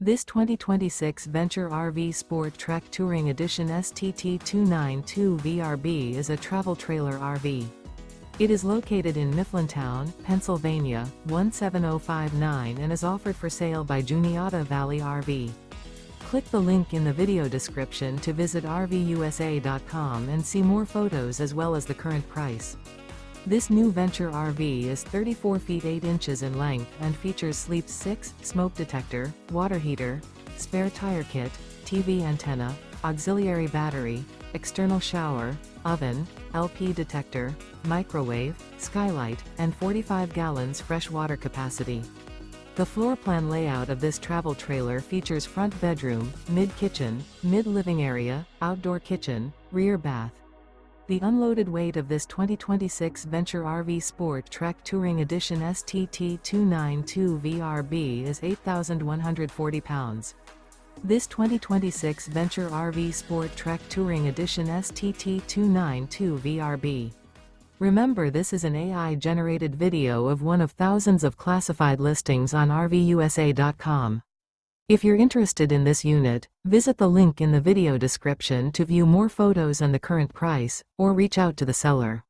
This 2026 Venture RV SportTrek Touring Edition STT292VRB is a travel trailer RV. It is located in Mifflintown, Pennsylvania, 17059 and is offered for sale by Juniata Valley RV. Click the link in the video description to visit RVUSA.com and see more photos as well as the current price. This new Venture RV is 34 feet 8 inches in length and features sleep 6, smoke detector, water heater, spare tire kit, TV antenna, auxiliary battery, external shower, oven, LP detector, microwave, skylight, and 45 gallons fresh water capacity. The floor plan layout of this travel trailer features front bedroom, mid-kitchen, mid-living area, outdoor kitchen, rear bath. The unloaded weight of this 2026 Venture RV SportTrek Touring Edition STT292VRB is 8,140 pounds. This 2026 Venture RV SportTrek Touring Edition STT292VRB. Remember, this is an AI-generated video of one of thousands of classified listings on RVUSA.com. If you're interested in this unit, visit the link in the video description to view more photos and the current price, or reach out to the seller.